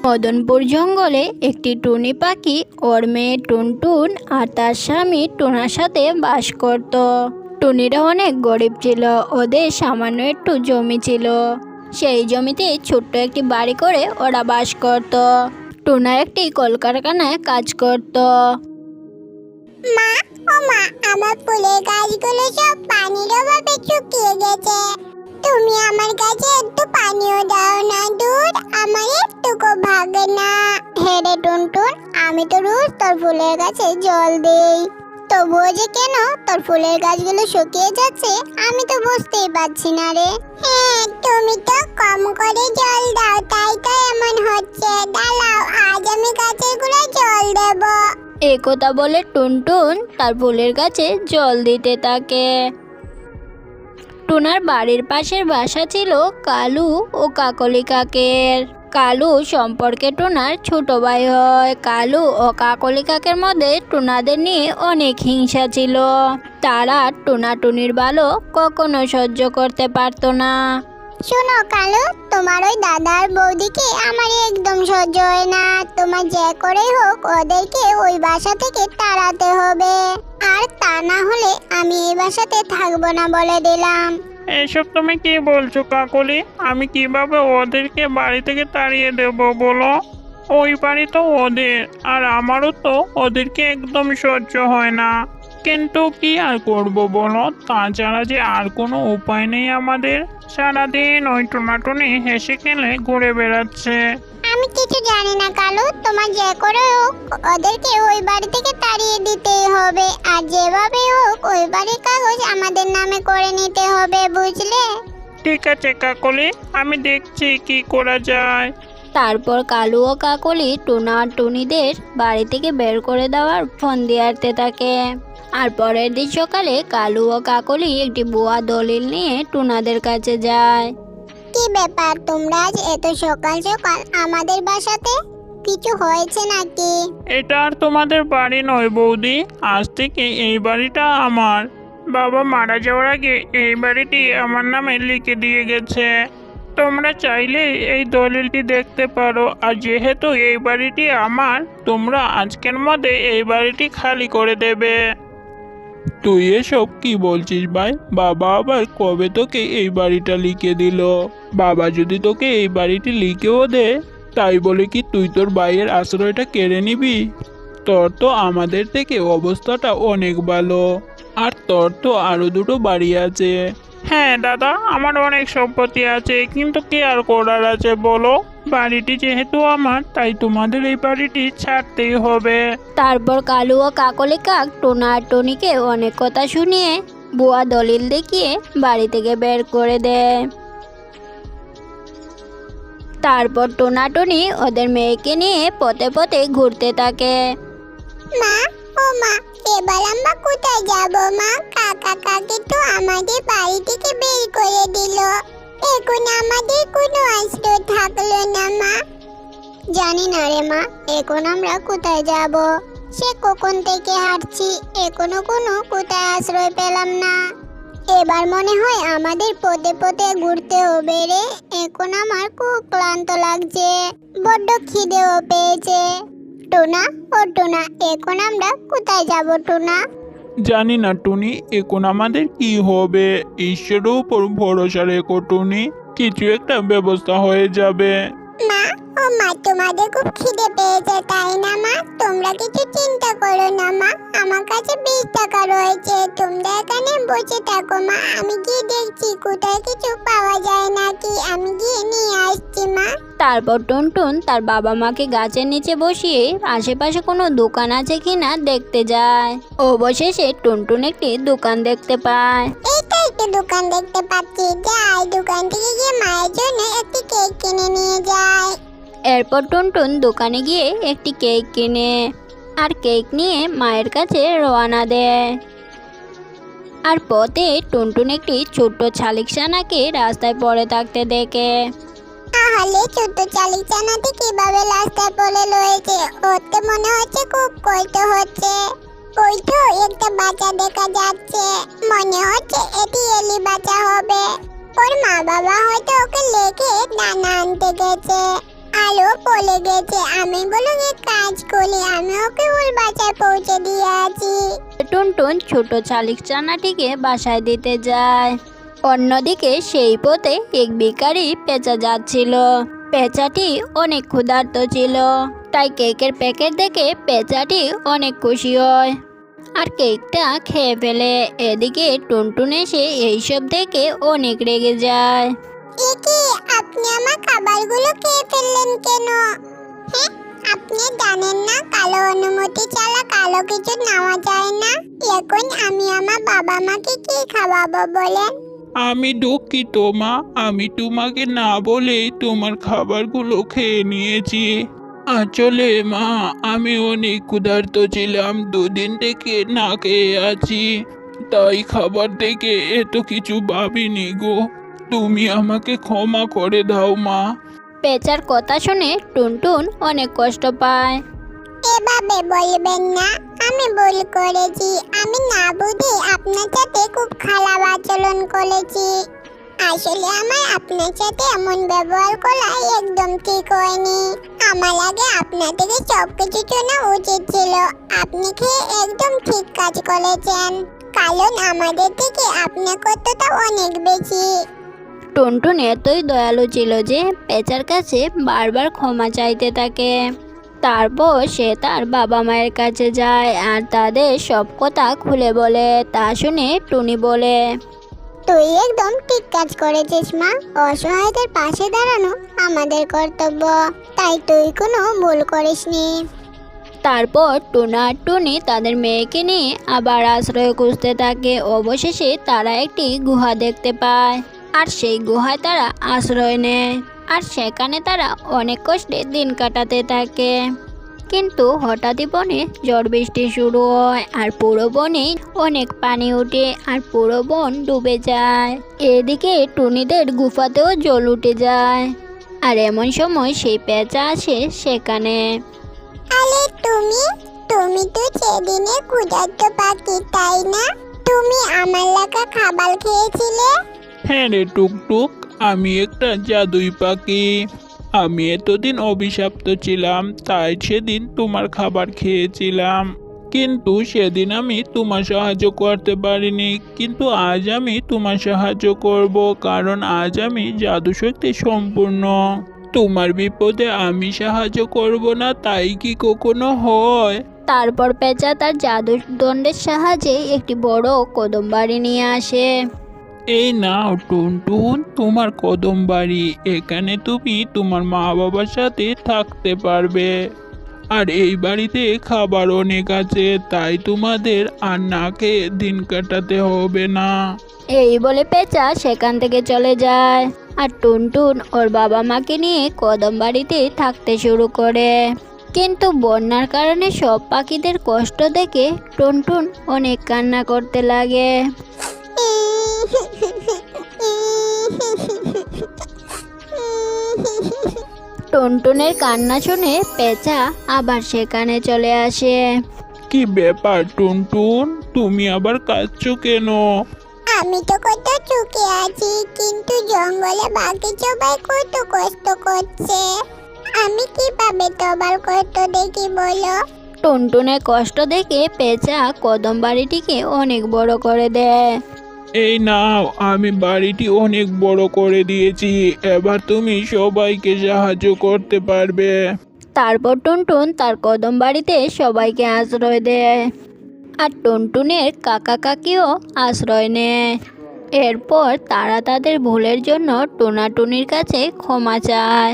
মদনপুর জঙ্গলে একটি টুনি পাখি ওর মেয়ে টুনটুন আর তার স্বামী টুনার সাথে বাস করত। টুনিরা অনেক গরিব ছিল, ওদের সামান্য একটু জমি ছিল। সেই জমিতে ছোট্ট একটি বাড়ি করে ওরা বাস করত। টুনা একটি কলকারখানায় কাজ করত। মা, ও মা, আমার ফুলের গাছগুলো সব পানির অভাবে শুকিয়ে গেছে। তুমি আমার গাছে একটু পানিও দাও না। দূর, আমার একটুকু ভাগে না। হ্যাঁ রে টুনটুন, আমি তো রোজ তোর ফুলের গাছে জল দেই, তবুও যে কেন তোর ফুলের গাছগুলো শুকিয়ে যাচ্ছে আমি তো বুঝতেই পারছি না রে। হ্যাঁ, তুমি তো কম করে জল দাও, তাই তো এমন হচ্ছে। দাঁড়াও, আজ আমি গাছের গোড়ায় জল দেবো। এই কথা বলে টুনটুন তার ফুলের গাছে জল দিতে থাকে। টুনার বাড়ির পাশের বাসা ছিল কালু ও কাকলি কাকের। কালু সম্পর্কে টুনার ছোট ভাই হয়। কালু ও কাকলি কাকের মধ্যে টুনাদের নিয়ে অনেক হিংসা ছিল। তারা টুনাটুনির ভালো কখনো সহ্য করতে পারতো না। শোনো কালু, তোমার ওই দাদার বৌদিকে আমার একদম সহ্য হয় না। তোমার যে করে হোক ওদেরকে ওই বাসা থেকে তাড়াতে হবে, আর তা না হলে আমি এই বাসাতে থাকবো না বলে দিলাম। এসব তুমি কি বলছো কাকলি? আমি কিভাবে ওদেরকে বাড়ি থেকে তাড়িয়ে দেব বলো? ওই বাড়ি তো ওদের, আর আমারও তো ওদেরকে একদম সহ্য হয় না। কিন্তু কি আর করব বলো, তাছাড়া যে আর কোনো উপায় নেই আমাদের। সারাদিন ওই টোনাটুনি হেসে খেলে ঘুরে বেড়াচ্ছে। আমি কিছু জানি না কালু, তোমার যে করে হোক ওদেরকে ওই বাড়ি থেকে তাড়িয়ে দিতেই হবে, আর যেভাবে হোক ওই বাড়ির কাগজ আমাদের নামে করে নিতে হবে, বুঝলে? ঠিক আছে কাকলি, আমি দেখছি কি করা যায়। তারপর কালু ও কাকলি টুনা আর টুনিদের বাড়ি থেকে বের করে দেওয়ার ফোন দিয়ে আসতে থাকে। আর পরের দিন সকালে কালু ও কাকলি একটি ভুয়া দলিল নিয়ে টুনাদের কাছে যায়। কি ব্যাপার, তোমরা আজ এত সকাল সকাল আমাদের বাসাতে? কিছু হয়েছে নাকি? এটা আর তোমাদের বাড়ি নয় বৌদি, আজ থেকে এই বাড়িটা আমার। বাবা মারা যাওয়ার আগে এই বাড়িটি আমার নামে লিখে দিয়ে গেছে। তোমরা চাইলে এই দলিলটি দেখতে পারো, আর যেহেতু এই বাড়িটি আমার, তোমরা আজকের মধ্যে এই বাড়িটি খালি করে দেবে। তুই এসব কি বলছিস ভাই? বাবা আবার কবে তোকে এই বাড়িটা লিখে দিল? বাবা যদি তোকে এই বাড়িটি লিখেও দে, তাই বলে কি তুই তোর ভাইয়ের আশ্রয়টা কেড়ে নিবি? তোর তো আমাদের থেকে অবস্থাটা অনেক ভালো, আর তোর তো আরো দুটো বাড়ি আছে। হ্যাঁ দাদা, আমার অনেক সম্পত্তি আছে, কিন্তু কি আর করার আছে বলো? বাড়িটি যেহেতু আমার, তাই তোমাদের এই বাড়িটি ছাড়তেই হবে। তারপর কালু ও কাকলি কাক টোনা আর টনিকে অনেক কথা শুনিয়ে ভুয়া দলিল দেখিয়ে বাড়ি থেকে বের করে দেয়। তারপর টোনাটুনি ওদের মেয়েকে নিয়ে পথে পথে ঘুরতে থাকে। মা, ও মা, এবার আমরা কোথায় যাব মা? কাকা কাকি তো আমাদের বাড়ি থেকে বের করে দিল, এখন আমাদের কোনো আশ্রয় থাকলো না মা। জানি না রে মা, এখন আমরা কোথায় যাব? সে কখন থেকে হাঁটছি, এখনো কোনো কোথায় আশ্রয় পেলাম না। এবার মনে হয় আমাদের পথে পথে ঘুরতে হবে রে। এখন আমার খুব ক্লান্ত লাগছে, বড্ড খিদেও পেয়েছে। টোনা, ও টোনা, এখন আমরা কোথায় যাব টোনা? জানি না টুনি, এখন আমাদের কি হবে। ঈশ্বরের উপর ভরসা রেখো টুনি, কিছু একটা ব্যবস্থা হয়ে যাবে। মা, ও মা, তোমাদের খুব খিদে পেয়েছে তাই না মা? তোমরা কিছু চিন্তা করো না মা, আমার কাছে 20 টাকা রয়েছে। তোমরা এখানে বসে থাকো মা, আমি গিয়ে দেখছি কোথায় কিছু পাওয়া যায় নাকি। আমি গিয়ে নিয়ে আসছি মা। তারপর টুনটুন তার বাবা মাকে গাছের নিচে বসিয়ে আশেপাশে কোনো দোকান আছে কিনা দেখতে যায়। অবশেষে টুনটুন একটি দোকান দেখতে পায়। এই তো একটা দোকান দেখতে পাচ্ছি, যাই দোকান থেকে গিয়ে মায়ের জন্য একটি কেক কিনে নিয়ে যাই। এরপর টুনটুন দোকানে গিয়ে একটি কেক কিনে আর কেক নিয়ে মায়ের কাছে রওনা দেয়। আর পথে টুনটুন একটি ছোট্ট শালিকছানাকে রাস্তায় পড়ে থাকতে দেখে। তাহলে ছোট্ট চালিচানাটি কিভাবে রাস্তায় পড়ে রয়েছে? ওর তো মনে হচ্ছে খুব কষ্ট হচ্ছে। ওই তো একটা বাচ্চা দেখা যাচ্ছে, মনে হচ্ছে এটি এলি বাচ্চা হবে। ওর মা বাবা হয়তো ওকে লেখে দানা আনতে গেছে, আলো পড়ে গেছে। আমি বলুন এক কাজ করি, আমি ওকে ওর বাসায় পৌঁছে দিয়ে আছি। টুনটুন ছোট শালিক ছানাটিকে বাসায় দিতে যায়। অন্যদিকে সেই পথে এক ভিখারি পেঁচা যাচ্ছিল। পেঁচাটি অনেক ক্ষুধার্ত ছিল, তাই কেকের প্যাকেট দেখে পেঁচাটি অনেক খুশি হয় আর কেকটা খেয়ে ফেলে। এদিকে টুনটুন এসে এইসব দেখে অনেক রেগে যায়। একি, আপনি আমার খাবারগুলো খেয়ে ফেললেন কেন? হ্যাঁ, আপনি জানেন না কালো অনুমতি ছাড়া কালো কিছু নেওয়া যায় না? এখন আমি আমার বাবা মাকে কি খাওয়াবো বলেন? আমি দুঃখিত মা, আমি তোমাকে না বলেই তোমার খাবারগুলো খেয়ে নিয়েছি। আসলে মা, আমি অনেক ক্ষুধার্ত ছিলাম, দুদিন থেকে না খেয়ে আছি, তাই খাবার থেকে এত কিছু ভাবিনি গো। তুমি আমাকে ক্ষমা করে দাও মা। পেঁচার কথা শুনে টুনটুন অনেক কষ্ট পায়। এভাবে বলবেন না, আমি ভুল করেছি। আমি না বুঝে আপনার সাথে খুব খারাপ আচরণ করেছি। আসলে আমার আপনার সাথে এমন ব্যবহার করা একদম ঠিক হয়নি। আমার আগে আপনার থেকে সবকিছু শোনা উচিত ছিল। আপনি খেয়ে একদম ঠিক কাজ করেছেন, কারণ আমাদের থেকে আপনার কর্তব্য অনেক বেশি। টুনটুন এতই দয়ালু ছিল যে পেঁচার কাছে বারবার ক্ষমা চাইতে থাকে। তারপর সে তার বাবা মায়ের কাছে যায় আর তাদের সব কথা খুলে বলে। তা শুনে টুনি বলে, তুই একদম ঠিক কাজ করেছিস মা। অসহায়দের পাশে দাঁড়ানো আমাদের কর্তব্য, তাই তুই কোনো ভুল করিসনি। তারপর টুনা আর টুনি তাদের মেয়েকে নিয়ে আবার আশ্রয় খুঁজতে থাকে। অবশেষে তারা একটি গুহা দেখতে পায় আর সেই গুহায় তারা আশ্রয় নেয় আর সেখানে তারা অনেক কষ্টে দিন কাটাতে থাকে। কিন্তু হঠাৎই বনে ঝড় বৃষ্টি শুরু হয় আর পুরো বনে অনেক পানি ওঠে আর পুরো বন ডুবে যায়। এদিকে টুনিদের গুফাতেও জল উঠে যায় আর এমন সময় সেই পেঁচা আসে সেখানে। আরে তুমি তুমি তো সেদিনে ক্ষুধার্ত পাখি, তাই না? তুমি আমার লেখা খাবার খেয়েছিলে। হ্যাঁ রে টুকটুক, আমি একটা জাদুই পাখি। আমি এতদিন অভিশপ্ত ছিলাম, তাই সেদিন তোমার খাবার খেয়েছিলাম। কিন্তু সেদিন আমি তোমার সাহায্য করতে পারিনি, কিন্তু আজ আমি তোমার সাহায্য করব, কারণ আজ আমি জাদুশক্তি সম্পূর্ণ। তোমার বিপদে আমি সাহায্য করব না, তাই কি কখনো হয়? তারপর পেঁচা তার জাদুর দণ্ডের সাহায্যে একটি বড় কদম বাড়ি নিয়ে আসে। এই নাও টুনটুন, তোমার কদম বাড়ি। এখানে তুমি তোমার মা বাবার সাথে থাকতে পারবে, আর এই বাড়িতে খাবার অনেক আছে, তাই তোমাদের আর না খেয়ে দিন কাটাতে হবে না। এই বলে পেঁচা সেখান থেকে চলে যায় আর টুনটুন ওর বাবা মাকে নিয়ে কদম বাড়িতে থাকতে শুরু করে। কিন্তু বন্যার কারণে সব পাখিদের কষ্ট দেখে টুনটুন অনেক কান্না করতে লাগে। টুনটুনের কান্না শুনে পেঁচা আবার সেখানে চলে আসে। কি ব্যাপার টুনটুন, তুমি আবার কাঁদছো কেন? আমি তো কত চুকে আছি, কিন্তু জঙ্গলে বাকি সবাই কত কষ্ট করছে। আমি কিভাবে তোমার কষ্ট দেখি বলো? টুনটুনের কষ্ট দেখে পেঁচা কদম বাড়িটিকে অনেক বড় করে দেয়। এই নাও, আমি বাড়িটি অনেক বড় করে দিয়েছি, এবার তুমি সবাইকে সাহায্য করতে পারবে। তারপর টুনটুন তার কদম বাড়িতে সবাইকে আশ্রয় দেয় আর টুনটুনের কাকা কাকিও আশ্রয় নেয়। এরপর তারা তাদের ভুলের জন্য টুনাটুনির কাছে ক্ষমা চায়।